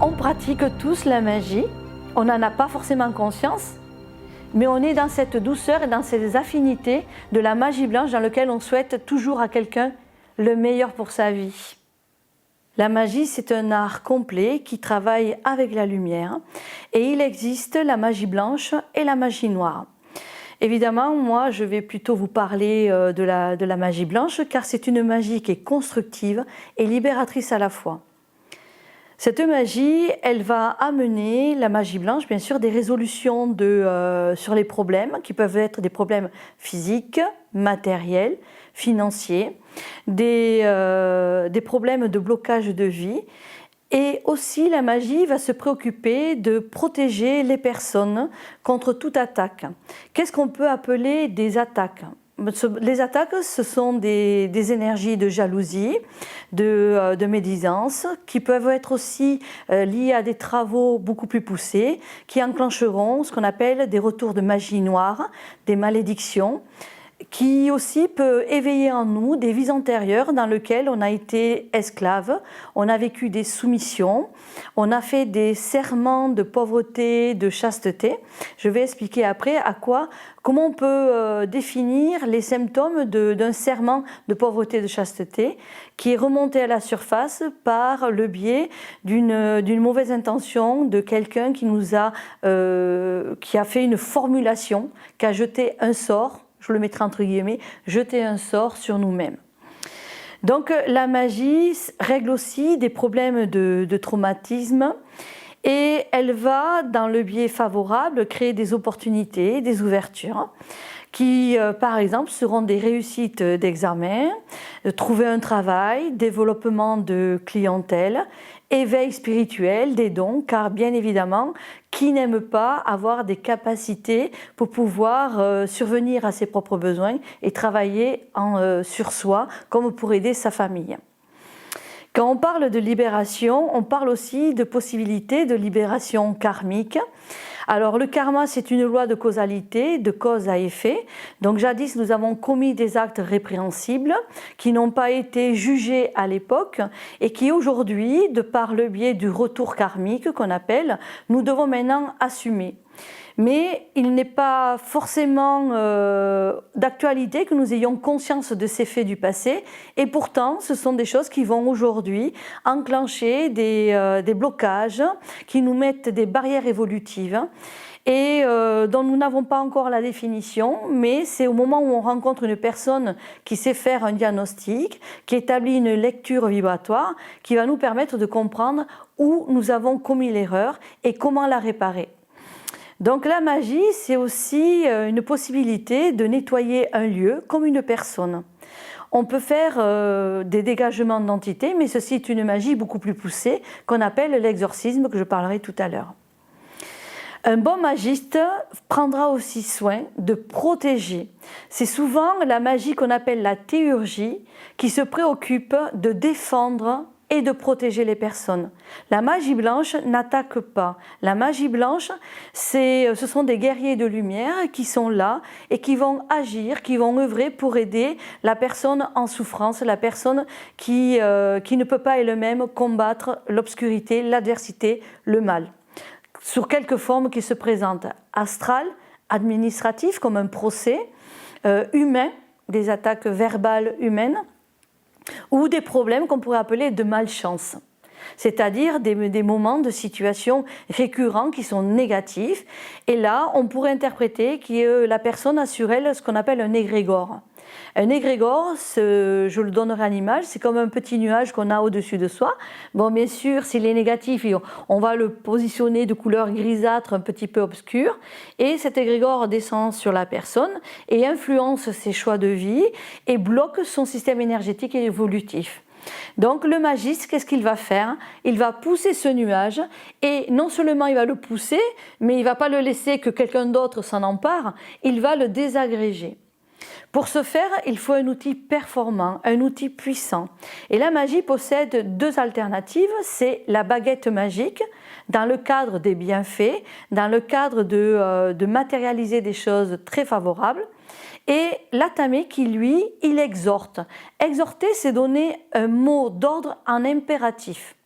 On pratique tous la magie, on n'en a pas forcément conscience, mais on est dans cette douceur et dans ces affinités de la magie blanche dans laquelle on souhaite toujours à quelqu'un le meilleur pour sa vie. La magie, c'est un art complet qui travaille avec la lumière et il existe la magie blanche et la magie noire. Évidemment, moi, je vais plutôt vous parler de la magie blanche car c'est une magie qui est constructive et libératrice à la fois. Cette magie, elle va amener, la magie blanche, bien sûr, des résolutions sur les problèmes qui peuvent être des problèmes physiques, matériels, financiers, des problèmes de blocage de vie. Et aussi, la magie va se préoccuper de protéger les personnes contre toute attaque. Qu'est-ce qu'on peut appeler des attaques ? Les attaques, ce sont des énergies de jalousie, de médisance, qui peuvent être aussi liées à des travaux beaucoup plus poussés, qui enclencheront ce qu'on appelle des retours de magie noire, des malédictions, qui aussi peut éveiller en nous des vies antérieures dans lesquelles on a été esclave, on a vécu des soumissions, on a fait des serments de pauvreté, de chasteté. Je vais expliquer après comment on peut définir les symptômes d'un serment de pauvreté, de chasteté, qui est remonté à la surface par le biais d'une mauvaise intention de quelqu'un qui a fait une formulation, qui a jeté un sort, je le mettrai entre guillemets, jeter un sort sur nous-mêmes. Donc la magie règle aussi des problèmes de traumatisme et elle va, dans le biais favorable, créer des opportunités, des ouvertures qui, par exemple, seront des réussites d'examen, trouver un travail, développement de clientèle, éveil spirituel, des dons, car bien évidemment, qui n'aime pas avoir des capacités pour pouvoir survenir à ses propres besoins et travailler sur soi comme pour aider sa famille. Quand on parle de libération, on parle aussi de possibilités de libération karmique. Alors le karma, c'est une loi de causalité, de cause à effet. Donc jadis, nous avons commis des actes répréhensibles qui n'ont pas été jugés à l'époque et qui aujourd'hui, de par le biais du retour karmique qu'on appelle, nous devons maintenant assumer. Mais il n'est pas forcément d'actualité que nous ayons conscience de ces faits du passé et pourtant ce sont des choses qui vont aujourd'hui enclencher des blocages, qui nous mettent des barrières évolutives et dont nous n'avons pas encore la définition, mais c'est au moment où on rencontre une personne qui sait faire un diagnostic, qui établit une lecture vibratoire, qui va nous permettre de comprendre où nous avons commis l'erreur et comment la réparer. Donc la magie, c'est aussi une possibilité de nettoyer un lieu comme une personne. On peut faire des dégagements d'entités, mais ceci est une magie beaucoup plus poussée qu'on appelle l'exorcisme, que je parlerai tout à l'heure. Un bon magiste prendra aussi soin de protéger. C'est souvent la magie qu'on appelle la théurgie qui se préoccupe de défendre et de protéger les personnes. La magie blanche n'attaque pas. La magie blanche, ce sont des guerriers de lumière qui sont là et qui vont agir, qui vont œuvrer pour aider la personne en souffrance, la personne qui ne peut pas elle-même combattre l'obscurité, l'adversité, le mal. Sur quelques formes qui se présentent, astrales, administratives comme un procès, humain, des attaques verbales humaines, ou des problèmes qu'on pourrait appeler de malchance, c'est-à-dire des moments de situation récurrents qui sont négatifs. Et là, on pourrait interpréter que la personne a sur elle ce qu'on appelle un égrégore. Un égrégore, je le donnerai à l'image, c'est comme un petit nuage qu'on a au-dessus de soi. Bon, bien sûr, s'il est négatif, on va le positionner de couleur grisâtre, un petit peu obscure, et cet égrégore descend sur la personne et influence ses choix de vie et bloque son système énergétique et évolutif. Donc le magiste, qu'est-ce qu'il va faire ? Il va pousser ce nuage et non seulement il va le pousser, mais il ne va pas le laisser que quelqu'un d'autre s'en empare, il va le désagréger. Pour ce faire, il faut un outil performant, un outil puissant. Et la magie possède deux alternatives, c'est la baguette magique, dans le cadre des bienfaits, dans le cadre de matérialiser des choses très favorables, et l'atamé qui, lui, il exhorte. Exhorter, c'est donner un mot d'ordre en impératif.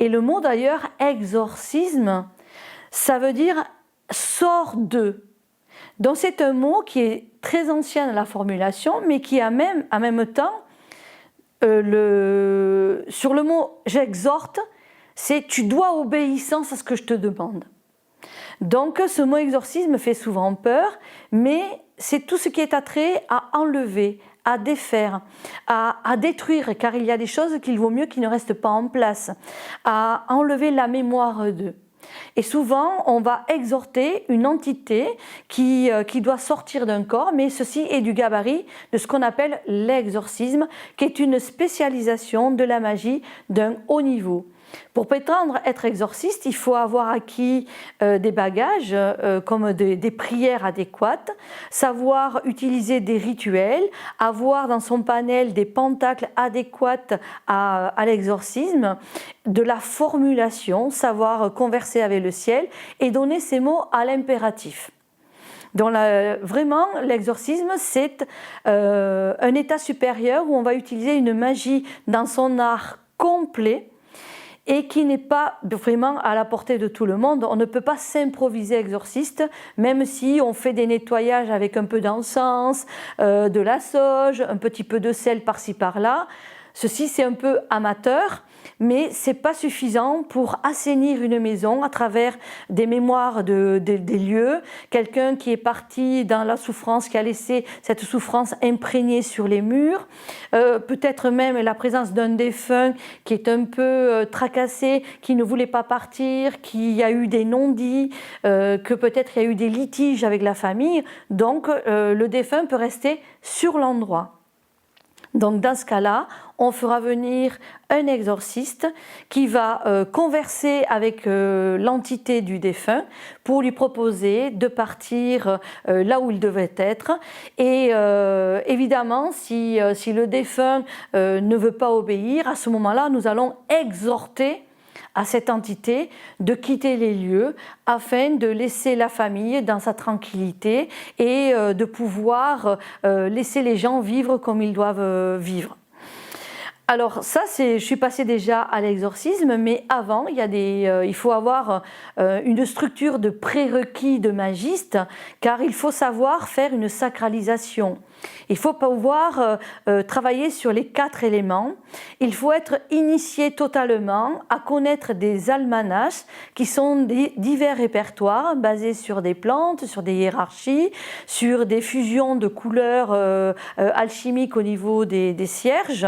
Et le mot d'ailleurs exorcisme, ça veut dire sort de. Donc c'est un mot qui est très ancien dans la formulation, mais qui a même, en même temps, sur le mot j'exhorte, c'est tu dois obéissance à ce que je te demande. Donc ce mot exorcisme fait souvent peur, mais c'est tout ce qui est attrait à enlever, à défaire, à détruire, car il y a des choses qu'il vaut mieux qui ne restent pas en place, à enlever la mémoire d'eux. Et souvent, on va exhorter une entité qui doit sortir d'un corps, mais ceci est du gabarit de ce qu'on appelle l'exorcisme, qui est une spécialisation de la magie d'un haut niveau. Pour prétendre être exorciste, il faut avoir acquis des bagages comme des prières adéquates, savoir utiliser des rituels, avoir dans son panel des pentacles adéquats à l'exorcisme, de la formulation, savoir converser avec le ciel et donner ces mots à l'impératif. Donc vraiment, l'exorcisme, c'est un état supérieur où on va utiliser une magie dans son art complet, et qui n'est pas vraiment à la portée de tout le monde. On ne peut pas s'improviser exorciste, même si on fait des nettoyages avec un peu d'encens, de la sauge, un petit peu de sel par-ci par-là. Ceci, c'est un peu amateur, mais ce n'est pas suffisant pour assainir une maison à travers des mémoires des lieux. Quelqu'un qui est parti dans la souffrance, qui a laissé cette souffrance imprégnée sur les murs. Peut-être même la présence d'un défunt qui est un peu tracassé, qui ne voulait pas partir, qui a eu des non-dits, que peut-être il y a eu des litiges avec la famille. Donc le défunt peut rester sur l'endroit. Donc dans ce cas-là, on fera venir un exorciste qui va converser avec l'entité du défunt pour lui proposer de partir là où il devait être. Et évidemment, si le défunt ne veut pas obéir, à ce moment-là, nous allons exhorter à cette entité de quitter les lieux afin de laisser la famille dans sa tranquillité et de pouvoir laisser les gens vivre comme ils doivent vivre. Alors ça, je suis passée déjà à l'exorcisme, mais avant, il faut avoir une structure de prérequis de magiste, car il faut savoir faire une sacralisation. Il faut pouvoir travailler sur les 4 éléments. Il faut être initié totalement à connaître des almanachs qui sont des divers répertoires basés sur des plantes, sur des hiérarchies, sur des fusions de couleurs alchimiques au niveau des cierges.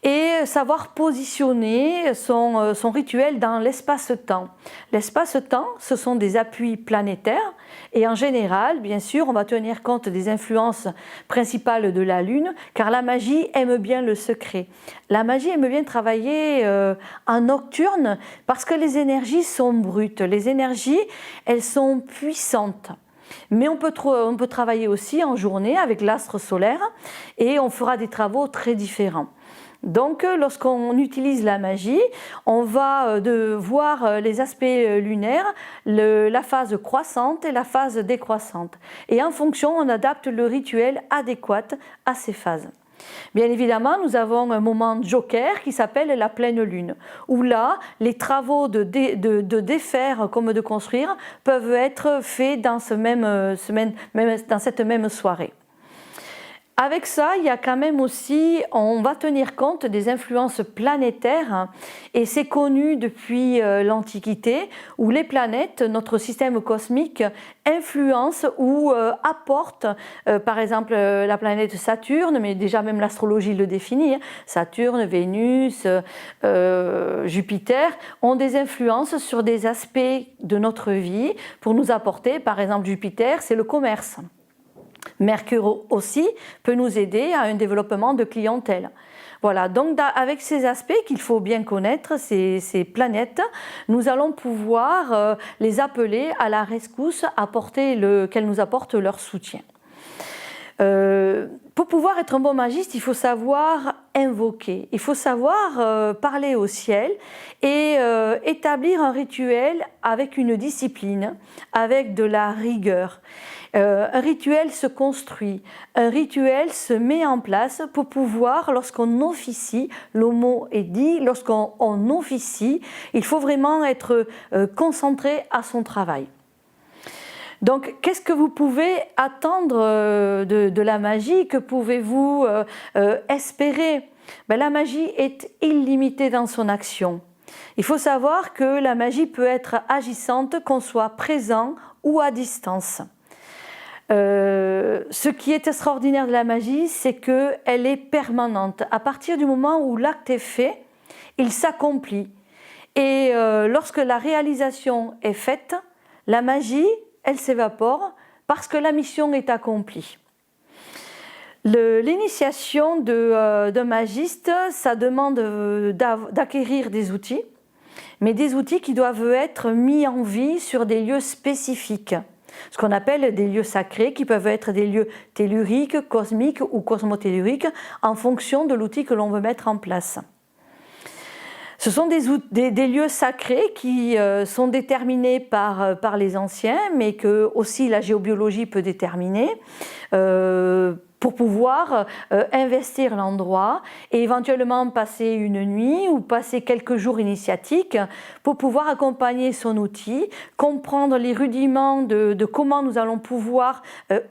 Et savoir positionner son rituel dans l'espace-temps. L'espace-temps, ce sont des appuis planétaires et en général, bien sûr, on va tenir compte des influences principales de la Lune car la magie aime bien le secret. La magie aime bien travailler en nocturne parce que les énergies sont brutes, les énergies, elles sont puissantes. Mais on peut travailler aussi en journée avec l'astre solaire et on fera des travaux très différents. Donc lorsqu'on utilise la magie, on va voir les aspects lunaires, la phase croissante et la phase décroissante. Et en fonction, on adapte le rituel adéquat à ces phases. Bien évidemment, nous avons un moment joker qui s'appelle la pleine lune, où là, les travaux de défaire comme de construire peuvent être faits dans cette même soirée. Avec ça, il y a quand même aussi, on va tenir compte des influences planétaires et c'est connu depuis l'Antiquité où les planètes, notre système cosmique, influencent ou apportent, par exemple la planète Saturne, mais déjà même l'astrologie le définit, Saturne, Vénus, Jupiter, ont des influences sur des aspects de notre vie pour nous apporter, par exemple Jupiter, c'est le commerce. Mercure aussi peut nous aider à un développement de clientèle. Voilà, donc avec ces aspects qu'il faut bien connaître, ces planètes, nous allons pouvoir les appeler à la rescousse, qu'elles nous apportent leur soutien. pour pouvoir être un bon magiste, il faut savoir invoquer, il faut savoir parler au ciel et établir un rituel avec une discipline, avec de la rigueur. Un rituel se construit, un rituel se met en place pour pouvoir, lorsqu'on officie, le mot est dit, lorsqu'on officie, il faut vraiment être concentré à son travail. Donc, qu'est-ce que vous pouvez attendre de la magie? Que pouvez-vous espérer? La magie est illimitée dans son action. Il faut savoir que la magie peut être agissante, qu'on soit présent ou à distance. Ce qui est extraordinaire de la magie, c'est qu'elle est permanente. À partir du moment où l'acte est fait, il s'accomplit. Et lorsque la réalisation est faite, la magie, elle s'évapore parce que la mission est accomplie. L'initiation d'un magiste, ça demande d'acquérir des outils, mais des outils qui doivent être mis en vie sur des lieux spécifiques, ce qu'on appelle des lieux sacrés, qui peuvent être des lieux telluriques, cosmiques ou cosmotelluriques, en fonction de l'outil que l'on veut mettre en place. Ce sont des lieux sacrés qui sont déterminés par les anciens, mais que aussi la géobiologie peut déterminer pour pouvoir investir l'endroit et éventuellement passer une nuit ou passer quelques jours initiatiques pour pouvoir accompagner son outil, comprendre les rudiments de comment nous allons pouvoir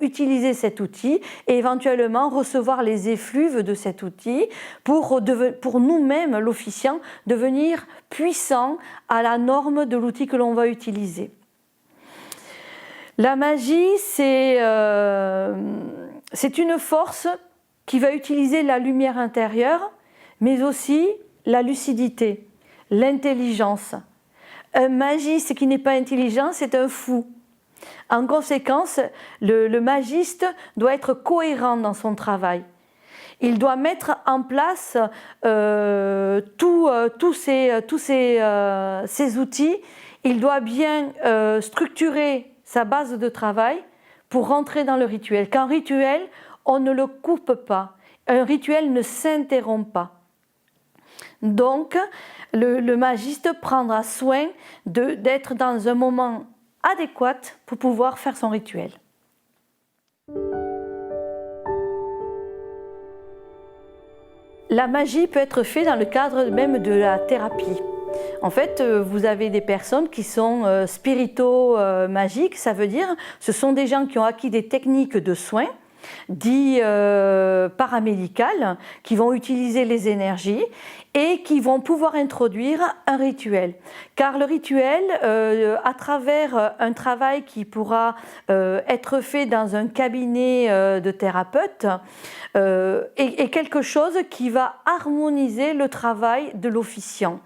utiliser cet outil et éventuellement recevoir les effluves de cet outil pour nous-mêmes, l'officiant, devenir puissant à la norme de l'outil que l'on va utiliser. La magie, c'est une force qui va utiliser la lumière intérieure, mais aussi la lucidité, l'intelligence. Un magiste qui n'est pas intelligent, c'est un fou. En conséquence, le magiste doit être cohérent dans son travail. Il doit mettre en place tous ces outils. Il doit bien structurer sa base de travail pour rentrer dans le rituel. Qu'un rituel, on ne le coupe pas. Un rituel ne s'interrompt pas. Donc, le magiste prendra soin d'être dans un moment adéquat pour pouvoir faire son rituel. La magie peut être faite dans le cadre même de la thérapie. En fait, vous avez des personnes qui sont spirito-magiques, ça veut dire ce sont des gens qui ont acquis des techniques de soins dits paramédicales, qui vont utiliser les énergies et qui vont pouvoir introduire un rituel. Car le rituel, à travers un travail qui pourra être fait dans un cabinet de thérapeute, est quelque chose qui va harmoniser le travail de l'officiant.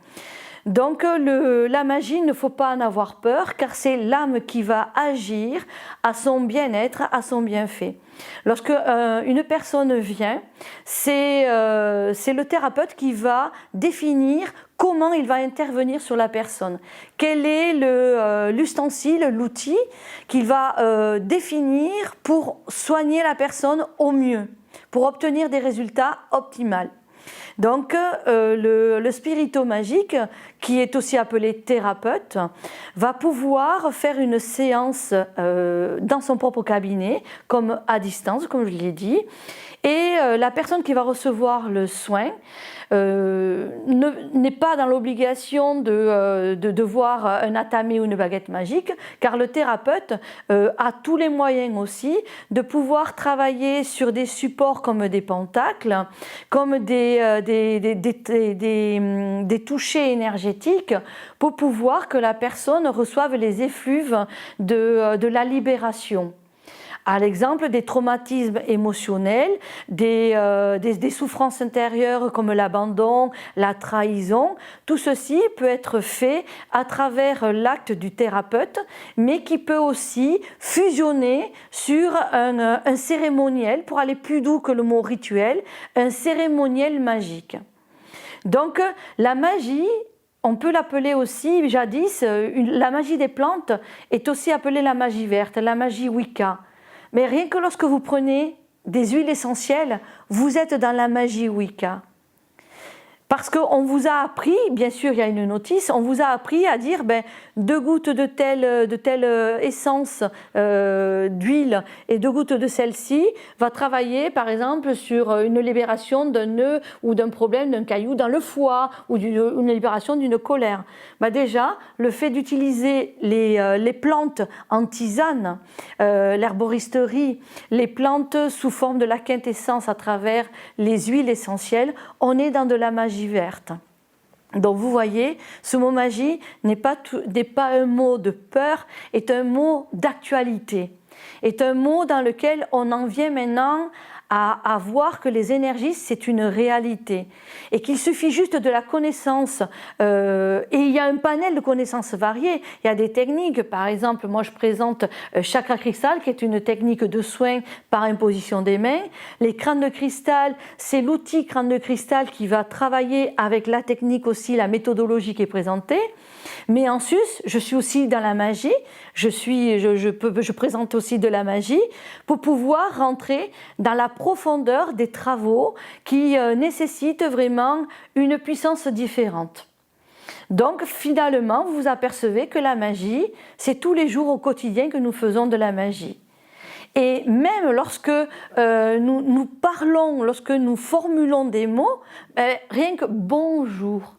Donc la magie, il ne faut pas en avoir peur car c'est l'âme qui va agir à son bien-être, à son bienfait. Lorsque une personne vient, c'est le thérapeute qui va définir comment il va intervenir sur la personne. Quel est l'ustensile, l'outil qu'il va définir pour soigner la personne au mieux, pour obtenir des résultats optimaux. Donc le spirito-magique, qui est aussi appelé thérapeute, va pouvoir faire une séance dans son propre cabinet, comme à distance, comme je l'ai dit, et la personne qui va recevoir le soin n'est pas dans l'obligation de voir un atamé ou une baguette magique, car le thérapeute a tous les moyens aussi de pouvoir travailler sur des supports comme des pentacles, comme des touchés énergétiques, pour pouvoir que la personne reçoive les effluves de la libération. À l'exemple des traumatismes émotionnels, des souffrances intérieures comme l'abandon, la trahison, tout ceci peut être fait à travers l'acte du thérapeute, mais qui peut aussi fusionner sur un cérémoniel, pour aller plus doux que le mot rituel, un cérémoniel magique. Donc la magie, on peut l'appeler aussi, jadis, la magie des plantes est aussi appelée la magie verte, la magie Wicca. Mais rien que lorsque vous prenez des huiles essentielles, vous êtes dans la magie Wicca. Parce qu'on vous a appris, bien sûr il y a une notice, on vous a appris à dire 2 gouttes de telle essence d'huile et 2 gouttes de celle-ci va travailler par exemple sur une libération d'un nœud ou d'un problème, d'un caillou dans le foie ou une libération d'une colère. Déjà, le fait d'utiliser les plantes en tisane, l'herboristerie, les plantes sous forme de la quintessence à travers les huiles essentielles, on est dans de la magie verte. Donc vous voyez, ce mot magie n'est pas un mot de peur, est un mot d'actualité, est un mot dans lequel on en vient maintenant à voir que les énergies c'est une réalité et qu'il suffit juste de la connaissance et il y a un panel de connaissances variées, il y a des techniques, par exemple moi je présente chakra cristal qui est une technique de soin par imposition des mains. Les crânes de cristal, c'est l'outil crâne de cristal qui va travailler avec la technique aussi, la méthodologie qui est présentée. Mais en sus, je suis aussi dans la magie, je présente aussi de la magie pour pouvoir rentrer dans la profondeur des travaux qui nécessitent vraiment une puissance différente. Donc finalement, vous vous apercevez que la magie, c'est tous les jours au quotidien que nous faisons de la magie. Et même lorsque nous parlons, lorsque nous formulons des mots, rien que bonjour.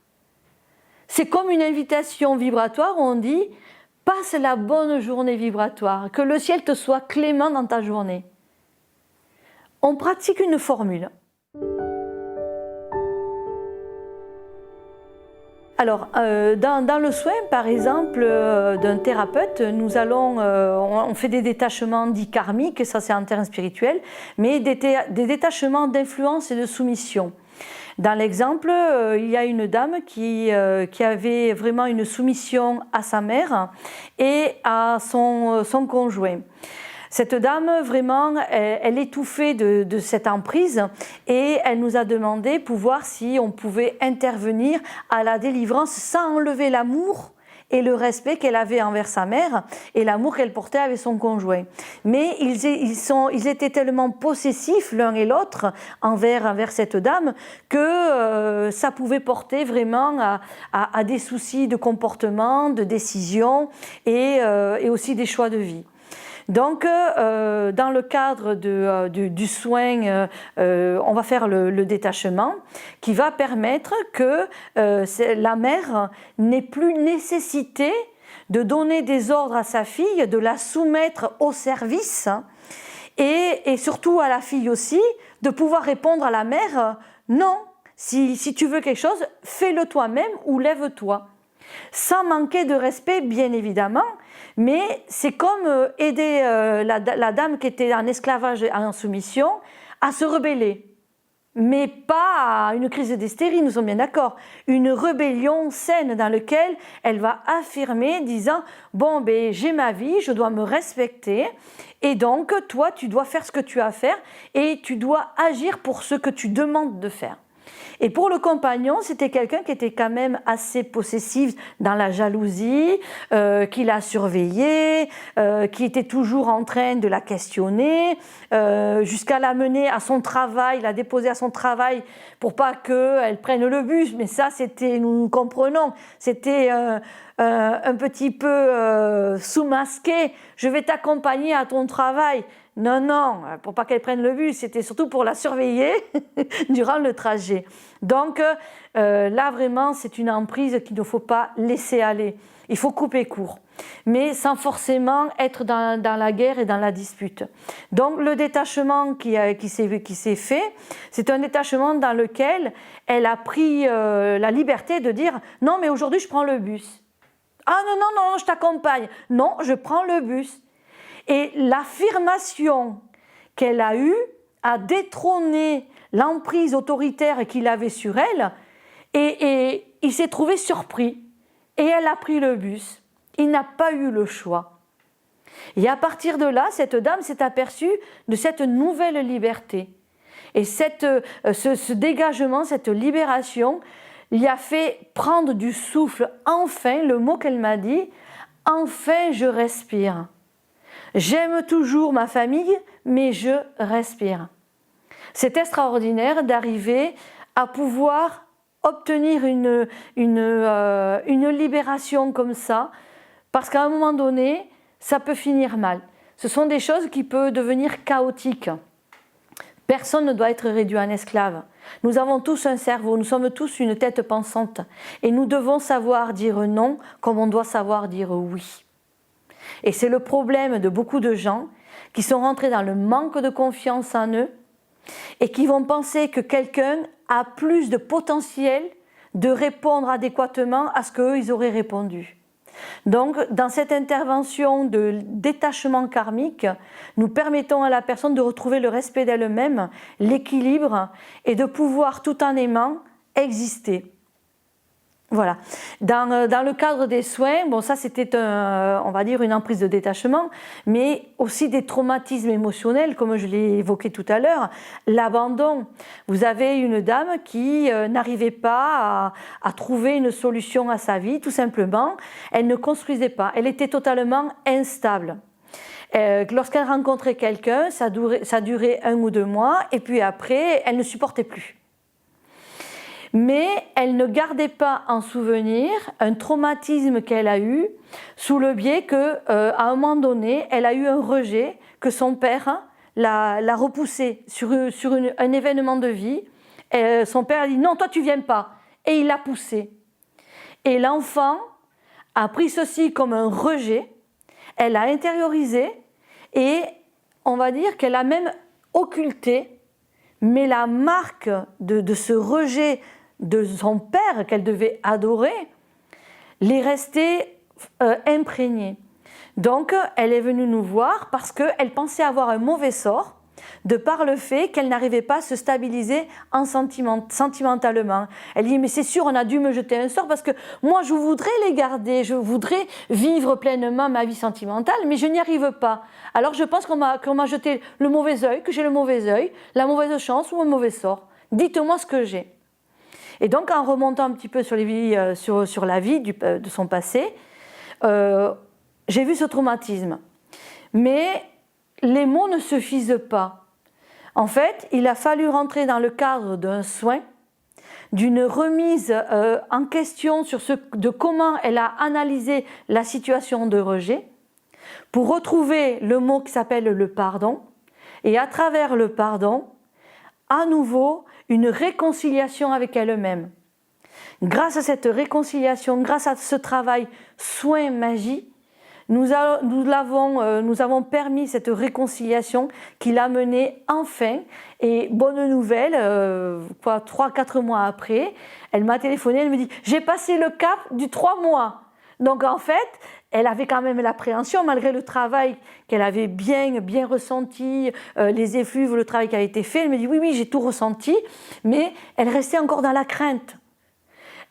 C'est comme une invitation vibratoire où on dit « passe la bonne journée vibratoire, que le ciel te soit clément dans ta journée ». On pratique une formule. Alors, dans le soin, par exemple, d'un thérapeute, on fait des détachements dits karmiques, ça c'est en termes spirituels, mais des détachements d'influence et de soumission. Dans l'exemple, il y a une dame qui avait vraiment une soumission à sa mère et à son conjoint. Cette dame, vraiment, elle étouffait de cette emprise et elle nous a demandé pour voir si on pouvait intervenir à la délivrance sans enlever l'amour et le respect qu'elle avait envers sa mère et l'amour qu'elle portait avec son conjoint. Mais ils étaient tellement possessifs l'un et l'autre envers cette dame que ça pouvait porter vraiment à des soucis de comportement, de décision et aussi des choix de vie. Donc, dans le cadre du soin, on va faire le détachement qui va permettre que la mère n'ait plus nécessité de donner des ordres à sa fille, de la soumettre au service et surtout à la fille aussi, de pouvoir répondre à la mère « non, si tu veux quelque chose, fais-le toi-même ou lève-toi ». Sans manquer de respect, bien évidemment, mais c'est comme aider la dame qui était en esclavage et en soumission à se rebeller. Mais pas à une crise d'hystérie, nous sommes bien d'accord. Une rébellion saine dans laquelle elle va affirmer, disant « bon, j'ai ma vie, je dois me respecter, et donc toi, tu dois faire ce que tu as à faire, et tu dois agir pour ce que tu demandes de faire ». Et pour le compagnon, c'était quelqu'un qui était quand même assez possessif dans la jalousie, qui l'a surveillée, qui était toujours en train de la questionner, jusqu'à l'amener à son travail, la déposer à son travail pour pas qu'elle prenne le bus. Mais ça, nous comprenons, c'était un petit peu sous-masqué. Je vais t'accompagner à ton travail. Non, non, pour pas qu'elle prenne le bus, c'était surtout pour la surveiller durant le trajet. Donc là, vraiment, c'est une emprise qu'il ne faut pas laisser aller. Il faut couper court, mais sans forcément être dans la guerre et dans la dispute. Donc le détachement qui s'est fait, c'est un détachement dans lequel elle a pris la liberté de dire « non, mais aujourd'hui, je prends le bus ». « Ah non, non, non, je t'accompagne ». « Non, je prends le bus ». Et l'affirmation qu'elle a eue a détrôné l'emprise autoritaire qu'il avait sur elle et il s'est trouvé surpris et elle a pris le bus. Il n'a pas eu le choix. Et à partir de là, cette dame s'est aperçue de cette nouvelle liberté. Et ce dégagement, cette libération, lui a fait prendre du souffle. Enfin, le mot qu'elle m'a dit, « enfin je respire ». J'aime toujours ma famille, mais je respire. C'est extraordinaire d'arriver à pouvoir obtenir une libération comme ça, parce qu'à un moment donné, ça peut finir mal. Ce sont des choses qui peuvent devenir chaotiques. Personne ne doit être réduit en esclave. Nous avons tous un cerveau, nous sommes tous une tête pensante. Et nous devons savoir dire non comme on doit savoir dire oui. Et c'est le problème de beaucoup de gens qui sont rentrés dans le manque de confiance en eux et qui vont penser que quelqu'un a plus de potentiel de répondre adéquatement à ce qu'eux ils auraient répondu. Donc, dans cette intervention de détachement karmique, nous permettons à la personne de retrouver le respect d'elle-même, l'équilibre et de pouvoir, tout en aimant, exister. Voilà. Dans le cadre des soins, bon, ça c'était on va dire une emprise de détachement, mais aussi des traumatismes émotionnels, comme je l'ai évoqué tout à l'heure, l'abandon. Vous avez une dame qui n'arrivait pas à trouver une solution à sa vie, tout simplement. Elle ne construisait pas, elle était totalement instable. Lorsqu'elle rencontrait quelqu'un, ça durait 1 ou 2 mois, et puis après, elle ne supportait plus. Mais elle ne gardait pas en souvenir un traumatisme qu'elle a eu sous le biais qu'à un moment donné, elle a eu un rejet, que son père l'a repoussé sur un événement de vie. Et son père a dit « Non, toi tu viens pas ». Et il l'a poussé. Et l'enfant a pris ceci comme un rejet, elle l'a intériorisé et on va dire qu'elle a même occulté, mais la marque de ce rejet de son père qu'elle devait adorer, l'est restée imprégnée. Donc elle est venue nous voir parce qu'elle pensait avoir un mauvais sort de par le fait qu'elle n'arrivait pas à se stabiliser sentimentalement. Elle dit mais c'est sûr on a dû me jeter un sort parce que moi je voudrais les garder, je voudrais vivre pleinement ma vie sentimentale mais je n'y arrive pas. Alors je pense qu'on m'a jeté le mauvais œil, que j'ai le mauvais œil, la mauvaise chance ou un mauvais sort. Dites-moi ce que j'ai. Et donc en remontant un petit peu sur la vie de son passé, j'ai vu ce traumatisme. Mais les mots ne suffisent pas. En fait, il a fallu rentrer dans le cadre d'un soin, d'une remise en question de comment elle a analysé la situation de rejet, pour retrouver le mot qui s'appelle le pardon, et à travers le pardon, à nouveau, une réconciliation avec elle-même. Grâce à cette réconciliation, grâce à ce travail soin-magie, nous avons permis cette réconciliation qui l'a menée enfin. Et bonne nouvelle, 3-4 mois après, elle m'a téléphoné, elle me dit « J'ai passé le cap du 3 mois ». Donc en fait, elle avait quand même l'appréhension, malgré le travail qu'elle avait bien ressenti, les effluves, le travail qui avait été fait. Elle me dit oui, j'ai tout ressenti, mais elle restait encore dans la crainte.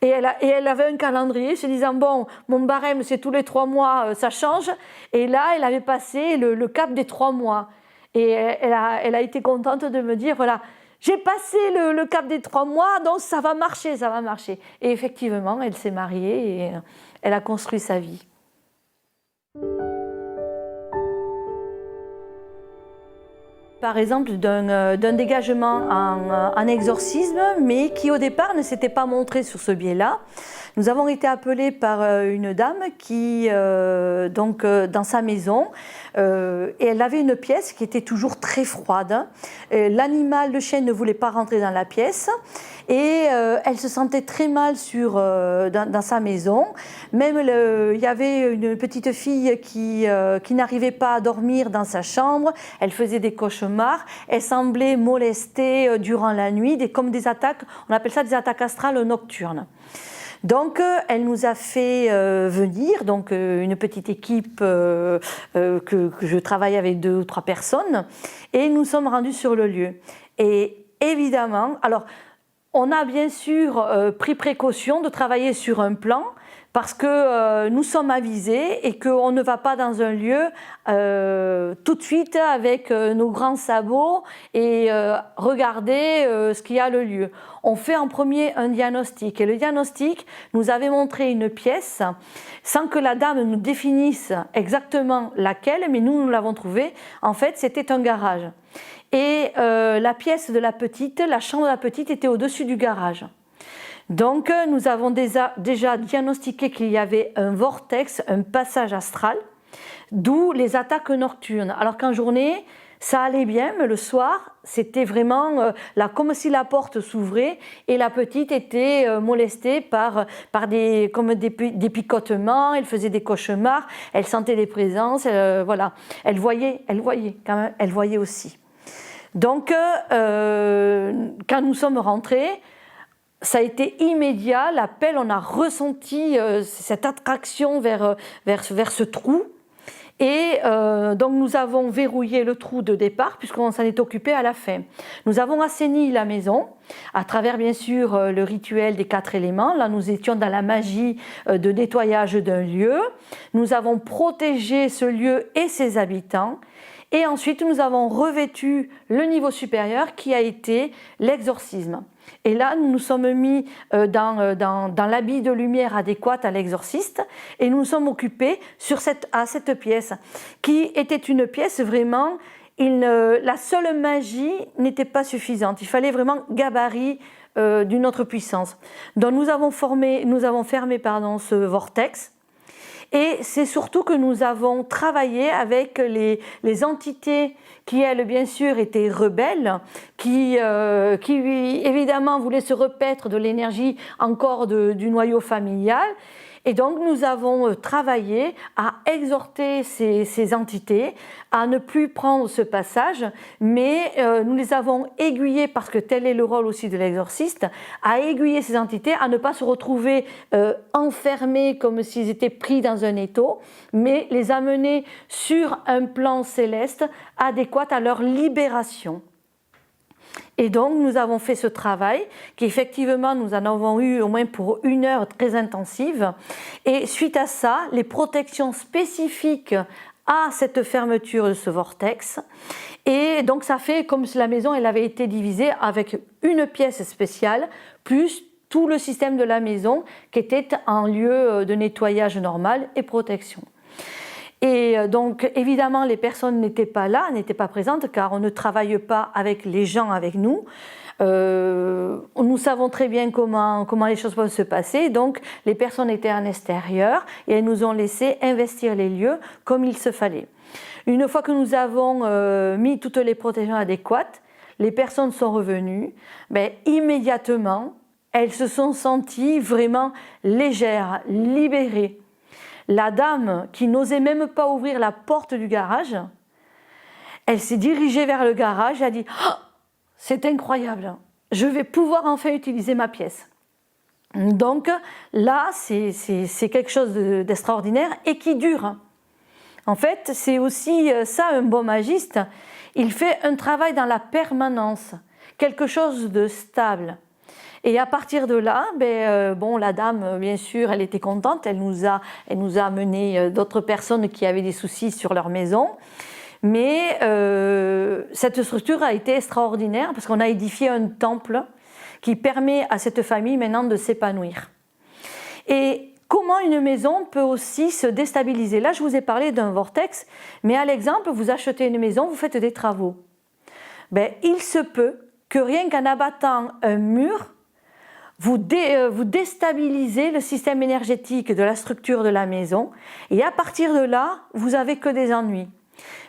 Et elle avait un calendrier se disant bon, mon barème c'est tous les 3 mois, ça change. Et là, elle avait passé le cap des 3 mois. Et elle a été contente de me dire voilà, j'ai passé le cap des 3 mois, donc ça va marcher, ça va marcher. Et effectivement, elle s'est mariée et elle a construit sa vie. Par exemple, d'un dégagement en exorcisme, mais qui au départ ne s'était pas montré sur ce biais-là. Nous avons été appelés par une dame qui, dans sa maison, et elle avait une pièce qui était toujours très froide. L'animal, le chien, ne voulait pas rentrer dans la pièce. Et elle se sentait très mal dans sa maison. Même il y avait une petite fille qui n'arrivait pas à dormir dans sa chambre. Elle faisait des cauchemars. Elle semblait molestée durant la nuit, comme des attaques. On appelle ça des attaques astrales nocturnes. Donc, elle nous a fait venir, donc une petite équipe que je travaille avec 2 ou 3 personnes, et nous sommes rendus sur le lieu. Et évidemment, alors, on a bien sûr pris précaution de travailler sur un plan parce que nous sommes avisés et qu'on ne va pas dans un lieu tout de suite avec nos grands sabots et regarder ce qu'il y a le lieu. On fait en premier un diagnostic et le diagnostic nous avait montré une pièce sans que la dame nous définisse exactement laquelle, mais nous l'avons trouvée. En fait, c'était un garage. Et la pièce de la petite, la chambre de la petite était au-dessus du garage. Donc nous avons déjà diagnostiqué qu'il y avait un vortex, un passage astral, d'où les attaques nocturnes. Alors qu'en journée, ça allait bien, mais le soir, c'était vraiment là, comme si la porte s'ouvrait et la petite était molestée par des picotements, elle faisait des cauchemars, elle sentait des présences, voilà. Elle voyait quand même, elle voyait aussi. Donc, quand nous sommes rentrés, ça a été immédiat, l'appel, on a ressenti cette attraction vers ce trou. Et donc nous avons verrouillé le trou de départ puisqu'on s'en est occupé à la fin. Nous avons assaini la maison à travers bien sûr le rituel des 4 éléments. Là nous étions dans la magie de nettoyage d'un lieu. Nous avons protégé ce lieu et ses habitants. Et ensuite nous avons revêtu le niveau supérieur qui a été l'exorcisme. Et là, nous nous sommes mis dans l'habit de lumière adéquat à l'exorciste et nous nous sommes occupés à cette pièce qui était une pièce vraiment, la seule magie n'était pas suffisante. Il fallait vraiment gabarit d'une autre puissance. Donc nous avons fermé ce vortex. Et c'est surtout que nous avons travaillé avec les entités qui, elles, bien sûr, étaient rebelles, qui évidemment, voulaient se repaître de l'énergie encore du noyau familial. Et donc, nous avons travaillé à exhorter ces entités à ne plus prendre ce passage, mais nous les avons aiguillées, parce que tel est le rôle aussi de l'exorciste, à aiguiller ces entités, à ne pas se retrouver enfermés comme s'ils étaient pris dans un étau, mais les amener sur un plan céleste adéquat à leur libération. Et donc nous avons fait ce travail qui effectivement nous en avons eu au moins pour 1 heure très intensive et suite à ça les protections spécifiques à cette fermeture de ce vortex et donc ça fait comme si la maison elle avait été divisée avec une pièce spéciale plus tout le système de la maison qui était en lieu de nettoyage normal et protection. Et donc évidemment les personnes n'étaient pas là, n'étaient pas présentes car on ne travaille pas avec les gens avec nous. Nous savons très bien comment les choses peuvent se passer, donc les personnes étaient en extérieur et elles nous ont laissé investir les lieux comme il se fallait. Une fois que nous avons mis toutes les protections adéquates, les personnes sont revenues, immédiatement elles se sont senties vraiment légères, libérées. La dame qui n'osait même pas ouvrir la porte du garage, elle s'est dirigée vers le garage et a dit « Oh, c'est incroyable, je vais pouvoir enfin utiliser ma pièce ». Donc là, c'est quelque chose d'extraordinaire et qui dure. En fait, c'est aussi ça un bon magiste, il fait un travail dans la permanence, quelque chose de stable. Et à partir de là, la dame, bien sûr, elle était contente, elle nous a amené d'autres personnes qui avaient des soucis sur leur maison. Mais cette structure a été extraordinaire parce qu'on a édifié un temple qui permet à cette famille maintenant de s'épanouir. Et comment une maison peut aussi se déstabiliser? Là, je vous ai parlé d'un vortex, mais à l'exemple, vous achetez une maison, vous faites des travaux. Il se peut que rien qu'en abattant un mur, vous déstabilisez le système énergétique de la structure de la maison et à partir de là, vous n'avez que des ennuis.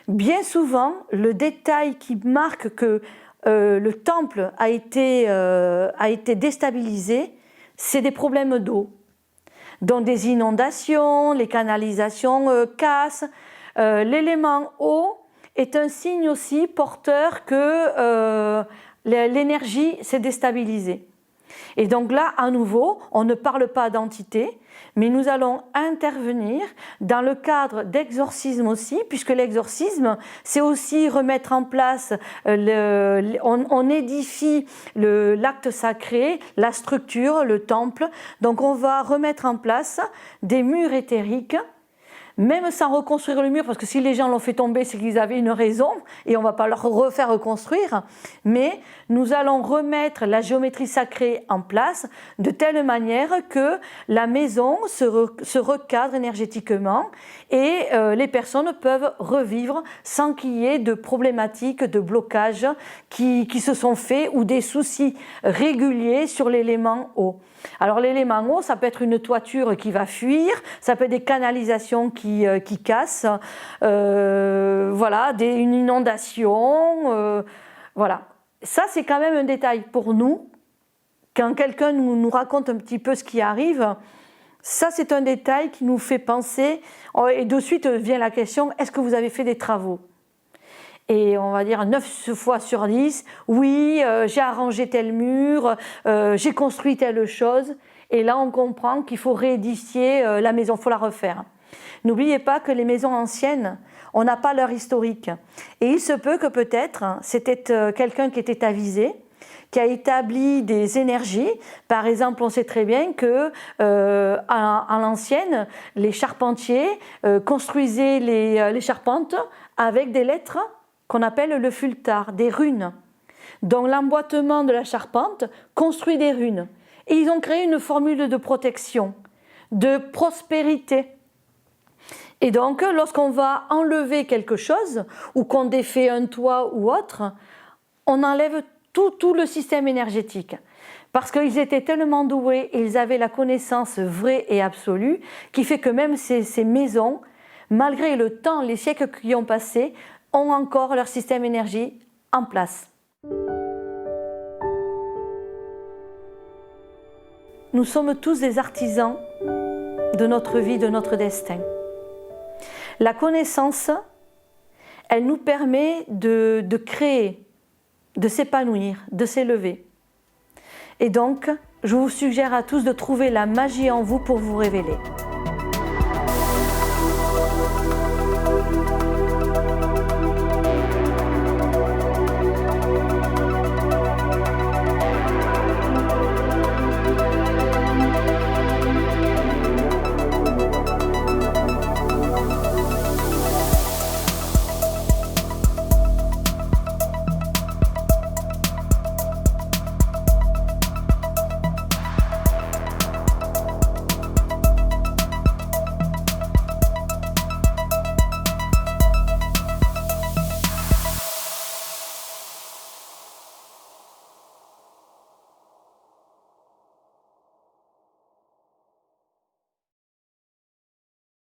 Bien souvent, le détail qui marque que le temple a été déstabilisé, c'est des problèmes d'eau. Donc des inondations, les canalisations cassent. L'élément eau est un signe aussi porteur que l'énergie s'est déstabilisée. Et donc là, à nouveau, on ne parle pas d'entité, mais nous allons intervenir dans le cadre d'exorcisme aussi, puisque l'exorcisme, c'est aussi remettre en place, on édifie l'acte sacré, la structure, le temple. Donc on va remettre en place des murs éthériques, même sans reconstruire le mur, parce que si les gens l'ont fait tomber, c'est qu'ils avaient une raison, et on ne va pas leur refaire reconstruire, mais nous allons remettre la géométrie sacrée en place de telle manière que la maison se recadre énergétiquement et les personnes peuvent revivre sans qu'il y ait de problématiques, de blocages qui se sont faits ou des soucis réguliers sur l'élément eau. Alors l'élément eau, ça peut être une toiture qui va fuir, ça peut être des canalisations qui cassent, voilà, une inondation, voilà. Ça c'est quand même un détail pour nous. Quand quelqu'un nous raconte un petit peu ce qui arrive, ça c'est un détail qui nous fait penser, et de suite vient la question, est-ce que vous avez fait des travaux ? Et on va dire 9 fois sur 10, oui, j'ai arrangé tel mur, j'ai construit telle chose. Et là, on comprend qu'il faut réédifier la maison, il faut la refaire. N'oubliez pas que les maisons anciennes, on n'a pas leur historique. Et il se peut que peut-être, c'était quelqu'un qui était avisé, qui a établi des énergies. Par exemple, on sait très bien que à l'ancienne, les charpentiers construisaient les charpentes avec des lettres qu'on appelle le fultar, des runes. Donc l'emboîtement de la charpente construit des runes. Et ils ont créé une formule de protection, de prospérité. Et donc lorsqu'on va enlever quelque chose, ou qu'on défait un toit ou autre, on enlève tout le système énergétique. Parce qu'ils étaient tellement doués et ils avaient la connaissance vraie et absolue, qui fait que même ces maisons, malgré le temps, les siècles qui ont passé, ont encore leur système énergie en place. Nous sommes tous des artisans de notre vie, de notre destin. La connaissance, elle nous permet de créer, de s'épanouir, de s'élever. Et donc, je vous suggère à tous de trouver la magie en vous pour vous révéler.